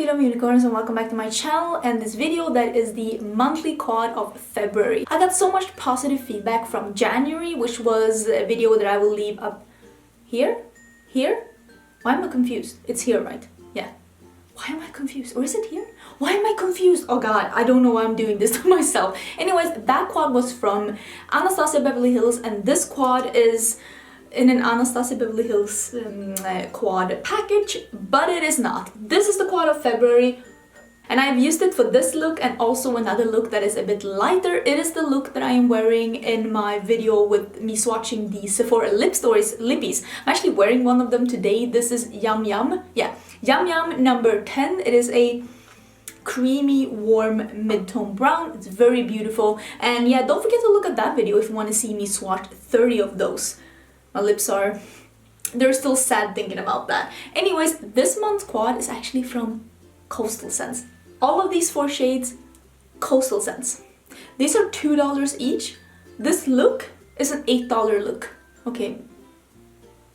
beautiful unicorns, and welcome back to my channel and this video that is the monthly quad of February. I got so much positive feedback from January, which was a video that I will leave up here. Why am I confused? It's here, right? Yeah. Why am I confused? Or is it here? Why am I confused? Oh god, I don't know why I'm doing this to myself. Anyways, that quad was from Anastasia Beverly Hills, and this quad is in an Anastasia Beverly Hills quad package, but it is not. This is the quad of February, and I've used it for this look and also another look that is a bit lighter. It is the look that I am wearing in my video with me swatching the Sephora Lip Stories lippies. I'm actually wearing one of them today. This is Yum Yum. Yeah, Yum Yum number 10. It is a creamy, warm mid-tone brown. It's very beautiful. And yeah, don't forget to look at that video if you want to see me swatch 30 of those. My lips are... they're still sad thinking about that. Anyways, this month's quad is actually from Coastal Scents. All of these 4 shades, Coastal Scents. These are $2 each. This look is an $8 look. Okay,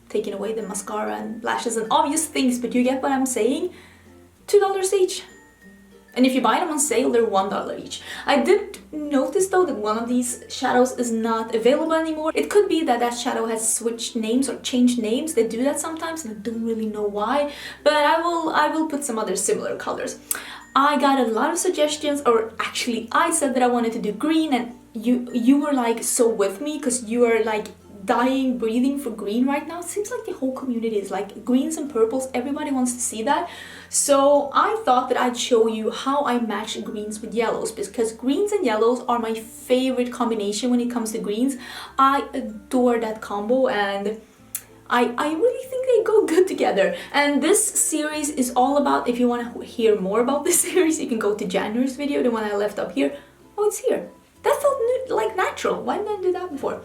taking away the mascara and lashes and obvious things, but you get what I'm saying? $2 each. And if you buy them on sale, they're $1 each. I did notice though that one of these shadows is not available anymore. It could be that that shadow has switched names or changed names. They do that sometimes and I don't really know why. But I will put some other similar colors. I got a lot of suggestions, or actually I said that I wanted to do green, and you were like so with me because you are like dying, breathing for green right now. It seems like the whole community is like greens and purples. Everybody wants to see that. So I thought that I'd show you how I match greens with yellows, because greens and yellows are my favorite combination when it comes to greens. I adore that combo, and I really think they go good together. And this series is all about, if you want to hear more about this series, you can go to January's video, the one I left up here. Oh, it's here. That felt like natural. Why didn't I do that before?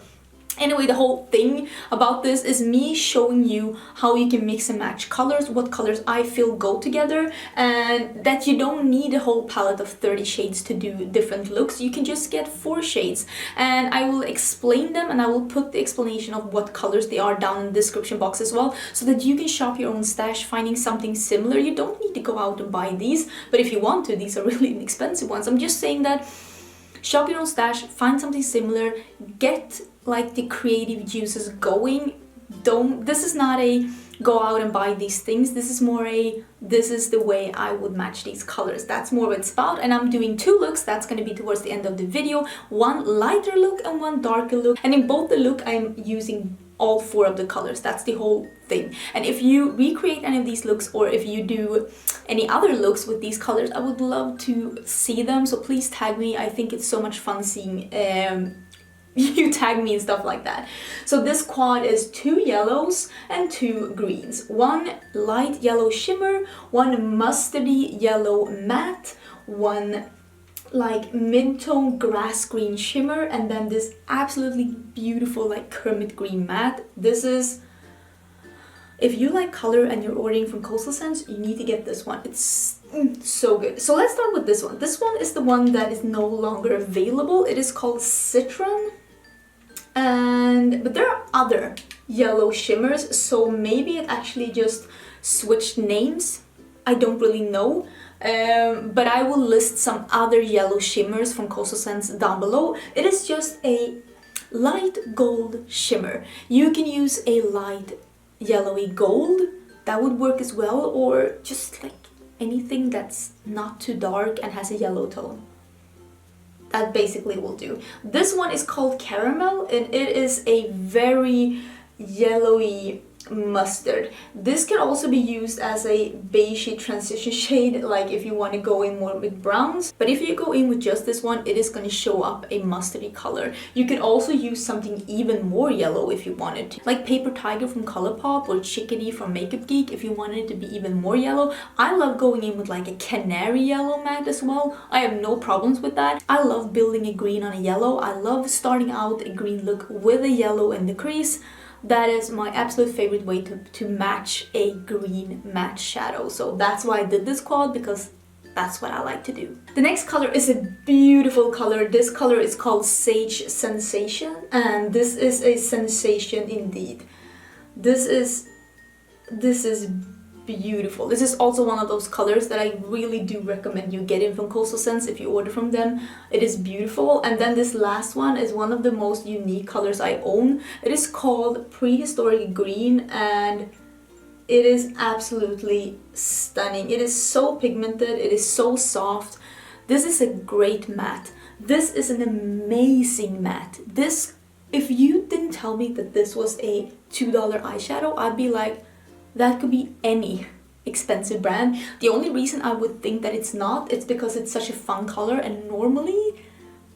Anyway, the whole thing about this is me showing you how you can mix and match colors, what colors I feel go together, and that you don't need a whole palette of 30 shades to do different looks. You can just get 4 shades, and I will explain them, and I will put the explanation of what colors they are down in the description box as well, so that you can shop your own stash finding something similar. You don't need to go out and buy these, but if you want to, these are really inexpensive ones. I'm just saying that shop your own stash, find something similar, get like the creative juices going. This is not a go out and buy these things. This is more a, this is the way I would match these colors. That's more what it's about. And I'm doing 2 looks. That's going to be towards the end of the video. One lighter look and one darker look. And in both the look, I'm using all 4 of the colors. That's the whole thing. And if you recreate any of these looks, or if you do any other looks with these colors, I would love to see them. So please tag me. I think it's so much fun seeing you tag me and stuff like that. So this quad is 2 yellows and 2 greens. 1 light yellow shimmer, 1 mustardy yellow matte, 1 like mid-tone grass green shimmer, and then this absolutely beautiful like kermit green matte. This is, if you like color and you're ordering from Coastal Scents, you need to get this one. It's so good. So let's start with this one. This one is the one that is no longer available. It is called Citron. But there are other yellow shimmers, so maybe it actually just switched names. I don't really know. But I will list some other yellow shimmers from Coastal Scents down below. It is just a light gold shimmer. You can use a light yellowy gold, that would work as well, or just like anything that's not too dark and has a yellow tone. That basically will do. This one is called Caramel, and it is a very yellowy mustard. This can also be used as a beigey transition shade, like if you want to go in more with browns. But if you go in with just this one, it is going to show up a mustardy color. You can also use something even more yellow if you wanted to, like Paper Tiger from Colourpop or Chickadee from Makeup Geek if you wanted it to be even more yellow. I love going in with like a canary yellow matte as well. I have no problems with that. I love building a green on a yellow. I love starting out a green look with a yellow in the crease. That is my absolute favorite way to match a green matte shadow. So that's why I did this quad, because that's what I like to do. The next color is a beautiful color. This color is called Sage Sensation, and this is a sensation indeed. This is beautiful. This is also one of those colors that I really do recommend you getting from Coastal Scents if you order from them. It is beautiful. And then this last one is one of the most unique colors I own. It is called Prehistoric Green, and it is absolutely stunning. It is so pigmented, it is so soft. This is a great matte. This is an amazing matte. This, if you didn't tell me that this was a $2 eyeshadow, I'd be like, that could be any expensive brand. The only reason I would think that it's not, it's because it's such a fun color, and normally,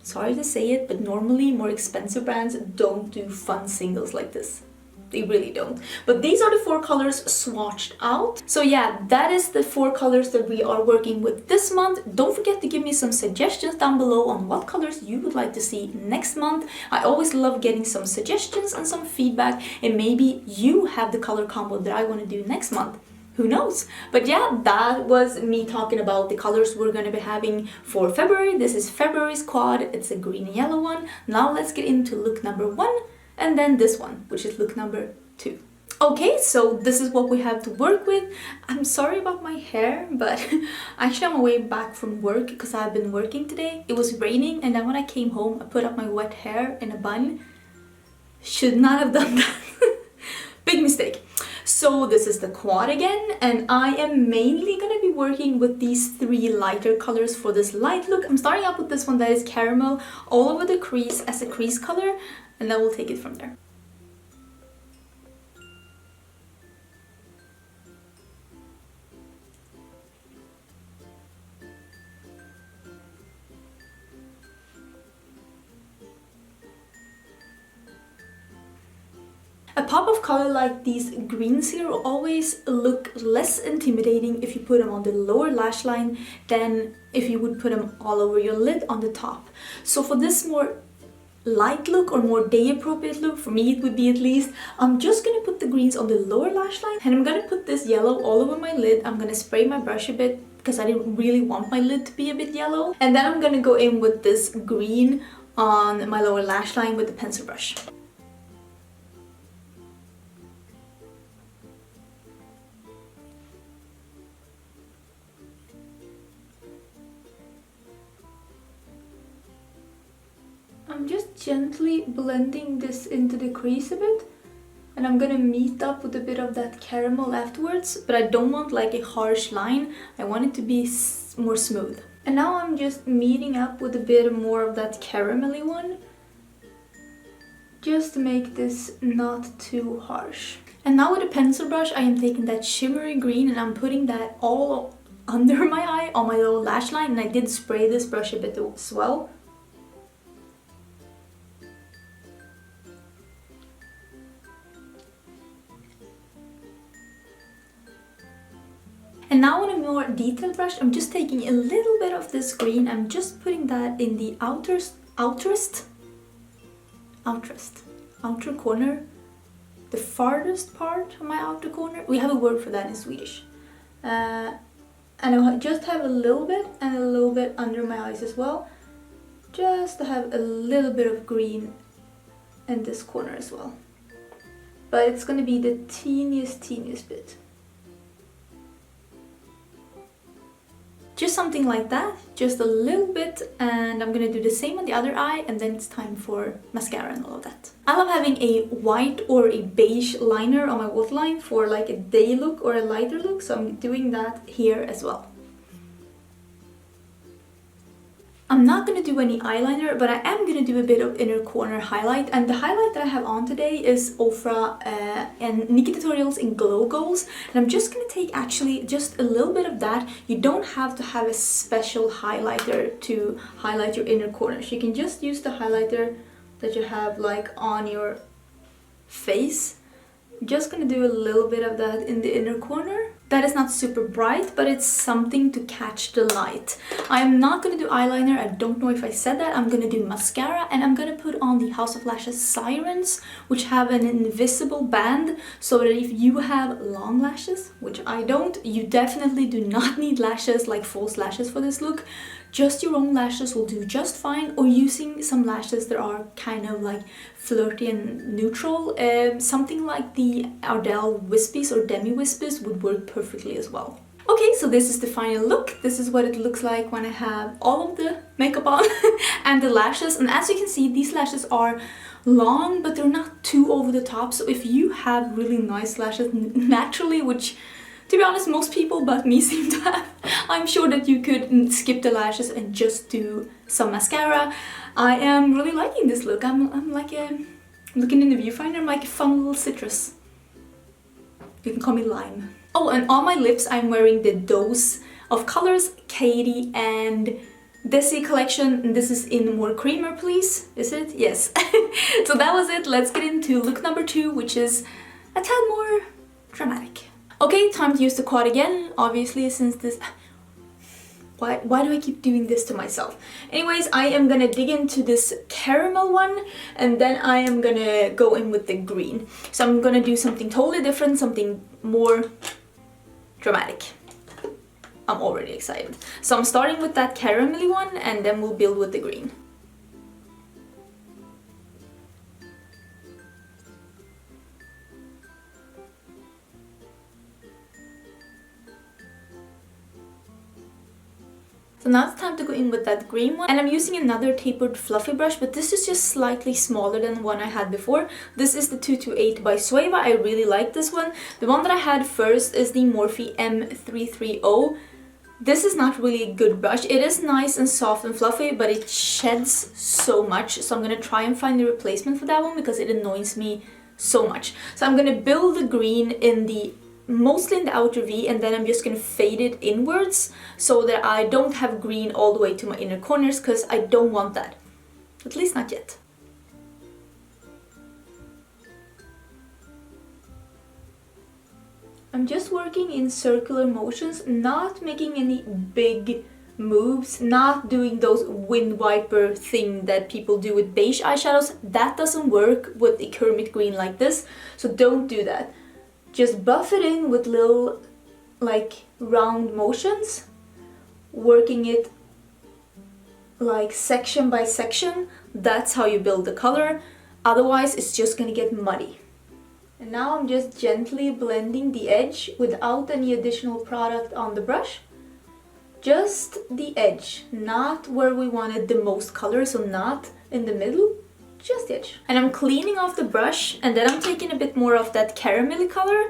sorry to say it, but normally more expensive brands don't do fun singles like this. They really don't. But these are the 4 colors swatched out. So yeah, that is the 4 colors that we are working with this month. Don't forget to give me some suggestions down below on what colors you would like to see next month. I always love getting some suggestions and some feedback, and maybe you have the color combo that I want to do next month. Who knows? But yeah, that was me talking about the colors we're going to be having for February. This is February's quad. It's a green and yellow one. Now let's get into look number 1. And then this one, which is look number 2. Okay, so this is what we have to work with. I'm sorry about my hair, but actually on my way back from work, because I've been working today, it was raining, and then when I came home, I put up my wet hair in a bun. Should not have done that. Big mistake. So this is the quad again, and I am mainly going to be working with these 3 lighter colors for this light look. I'm starting out with this one that is caramel all over the crease as a crease color, and then we'll take it from there. A pop of color like these greens here will always look less intimidating if you put them on the lower lash line than if you would put them all over your lid on the top. So for this more light look, or more day appropriate look, for me it would be at least, I'm just gonna put the greens on the lower lash line, and I'm gonna put this yellow all over my lid. I'm gonna spray my brush a bit because I didn't really want my lid to be a bit yellow, and then I'm gonna go in with this green on my lower lash line with the pencil brush. I'm just gently blending this into the crease a bit, and I'm gonna meet up with a bit of that caramel afterwards, but I don't want like a harsh line. I want it to be more smooth. And now I'm just meeting up with a bit more of that caramelly one, just to make this not too harsh. And now with a pencil brush, I am taking that shimmery green and I'm putting that all under my eye on my lower lash line, and I did spray this brush a bit as well. And now on a more detailed brush, I'm just taking a little bit of this green. I'm just putting that in the outer corner, the farthest part of my outer corner. We have a word for that in Swedish. And I just have a little bit and a little bit under my eyes as well, just to have a little bit of green in this corner as well. But it's going to be the teeniest bit. Just something like that, just a little bit, and I'm gonna do the same on the other eye, and then it's time for mascara and all of that. I love having a white or a beige liner on my waterline for like a day look or a lighter look, so I'm doing that here as well. I'm not going to do any eyeliner, but I am going to do a bit of inner corner highlight, and the highlight that I have on today is Ofra and Nikki Tutorials in Glow Goals, and I'm just going to take actually just a little bit of that. You don't have to have a special highlighter to highlight your inner corners. You can just use the highlighter that you have like on your face. I'm just going to do a little bit of that in the inner corner. That is not super bright, but it's something to catch the light. I'm not going to do eyeliner, I don't know if I said that. I'm going to do mascara, and I'm going to put on the House of Lashes Sirens, which have an invisible band, so that if you have long lashes, which I don't, you definitely do not need lashes like false lashes for this look. Just your own lashes will do just fine, or using some lashes that are kind of like flirty and neutral. Something like the Ardell Wispies or Demi Wispies would work perfectly as well. Okay, so this is the final look. This is what it looks like when I have all of the makeup on and the lashes. And as you can see, these lashes are long, but they're not too over the top. So if you have really nice lashes naturally, which to be honest, most people but me seem to have, I'm sure that you could skip the lashes and just do some mascara. I am really liking this look. I'm like looking in the viewfinder, I'm like a fun little citrus. You can call me lime. Oh, and on my lips I'm wearing the Dose of Colors Katie and Desi collection. This is in More Creamer, please. Is it? Yes. So that was it. Let's get into look number 2, which is a tad more dramatic. Okay, time to use the quad again, obviously, since this... Why do I keep doing this to myself? Anyways, I am gonna dig into this caramel one, and then I am gonna go in with the green. So I'm gonna do something totally different, something more dramatic. I'm already excited. So I'm starting with that caramelly one, and then we'll build with the green. So now it's time to go in with that green one, and I'm using another tapered fluffy brush, but this is just slightly smaller than the one I had before. This is the 228 by Sueva. I really like this one. The one that I had first is the Morphe M330. This is not really a good brush. It is nice and soft and fluffy, but it sheds so much. So I'm gonna try and find the replacement for that one because it annoys me so much. So I'm gonna build the green in the mostly in the outer V, and then I'm just gonna fade it inwards so that I don't have green all the way to my inner corners, because I don't want that. At least not yet. I'm just working in circular motions, not making any big moves, not doing those wind wiper thing that people do with beige eyeshadows. That doesn't work with a Kermit green like this, so don't do that. Just buff it in with little like round motions, working it like section by section. That's how you build the color, otherwise it's just gonna get muddy. And now I'm just gently blending the edge without any additional product on the brush. Just the edge, not where we wanted the most color, so not in the middle, just the edge. And I'm cleaning off the brush, and then I'm taking a bit more of that caramelly color,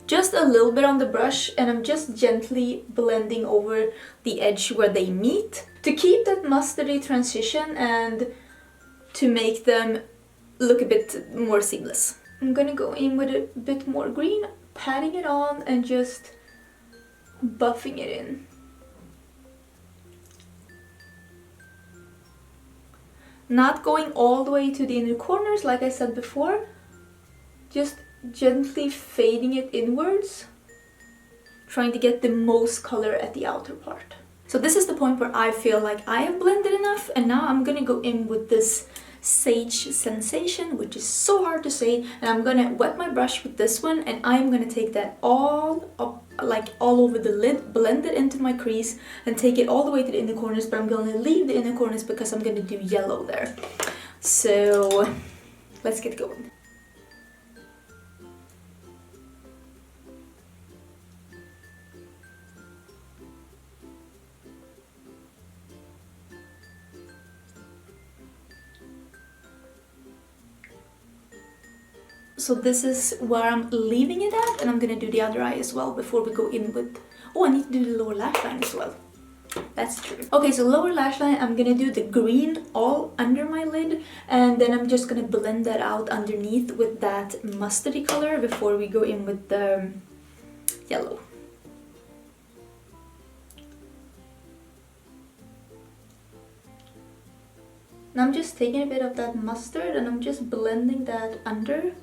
just a little bit on the brush, and I'm just gently blending over the edge where they meet to keep that mustardy transition and to make them look a bit more seamless. I'm gonna go in with a bit more green, patting it on and just buffing it in. Not going all the way to the inner corners like I said before, just gently fading it inwards, trying to get the most color at the outer part. So this is the point where I feel like I have blended enough, and now I'm gonna go in with this Sage Sensation, which is so hard to say, and I'm gonna wet my brush with this one, and I'm gonna take that all up, like all over the lid, blend it into my crease, and take it all the way to the inner corners, but I'm gonna leave the inner corners because I'm gonna do yellow there. So let's get going. So this is where I'm leaving it at, and I'm gonna do the other eye as well before we go in with... Oh, I need to do the lower lash line as well. That's true. Okay, so lower lash line, I'm gonna do the green all under my lid, and then I'm just gonna blend that out underneath with that mustardy color before we go in with the yellow. Now I'm just taking a bit of that mustard and I'm just blending that under,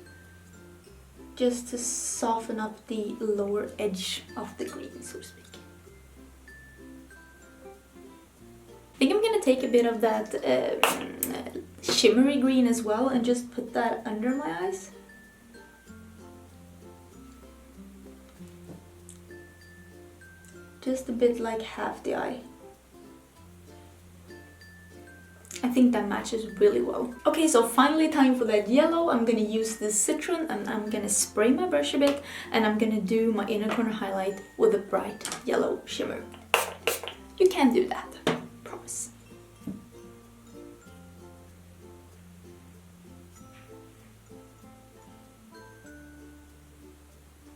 just to soften up the lower edge of the green, so to speak. I think I'm gonna take a bit of that shimmery green as well and just put that under my eyes. Just a bit like half the eye. I think that matches really well. Okay, so finally time for that yellow. I'm gonna use this Citron and I'm gonna spray my brush a bit, and I'm gonna do my inner corner highlight with a bright yellow shimmer. You can do that, promise.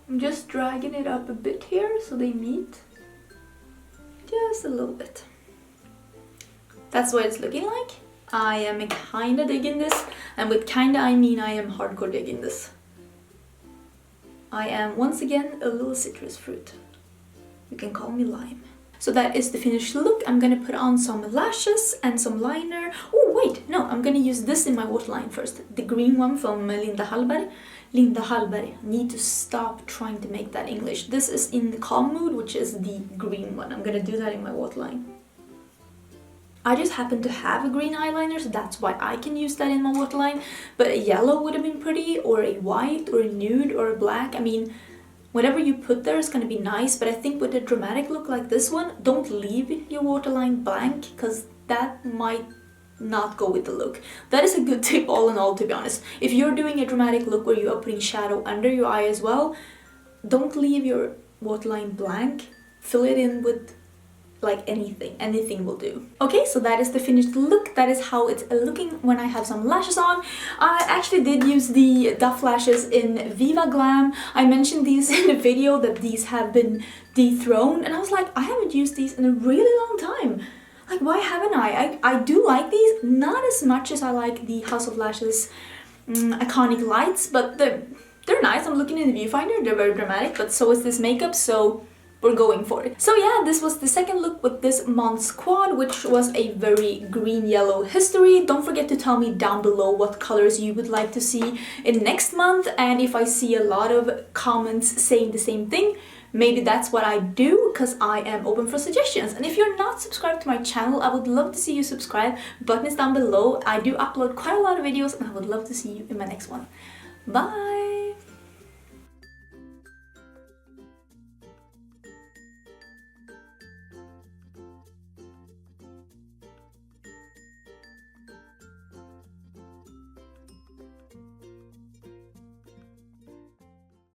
I'm just dragging it up a bit here so they meet. Just a little bit. That's what it's looking like. I am kinda digging this, and with kinda I mean I am hardcore digging this. I am once again a little citrus fruit. You can call me lime. So that is the finished look. I'm gonna put on some lashes and some liner. Oh wait, no, I'm gonna use this in my waterline first. The green one from Linda Hallberg. Linda Hallberg. I need to stop trying to make that English. This is in the Calm Mood, which is the green one. I'm gonna do that in my waterline. I just happen to have a green eyeliner, so that's why I can use that in my waterline. But a yellow would have been pretty, or a white, or a nude, or a black. I mean, whatever you put there is gonna be nice, but I think with a dramatic look like this one, don't leave your waterline blank, because that might not go with the look. That is a good tip all in all, to be honest. If you're doing a dramatic look where you are putting shadow under your eye as well, don't leave your waterline blank. Fill it in with like anything will do. Okay, so that is the finished look. That is how it's looking when I have some lashes on. I actually did use the Duff lashes in Viva Glam. I mentioned these in the video that these have been dethroned, and I was like, I haven't used these in a really long time. Like, why haven't I? I do like these, not as much as I like the House of Lashes Iconic Lights, but they're nice. I'm looking in the viewfinder, they're very dramatic, but so is this makeup, so we're going for it. So yeah, this was the second look with this month's quad, which was a very green-yellow history. Don't forget to tell me down below what colors you would like to see in next month, and if I see a lot of comments saying the same thing, maybe that's what I do, because I am open for suggestions. And if you're not subscribed to my channel, I would love to see you subscribe. Button is down below. I do upload quite a lot of videos, and I would love to see you in my next one. Bye!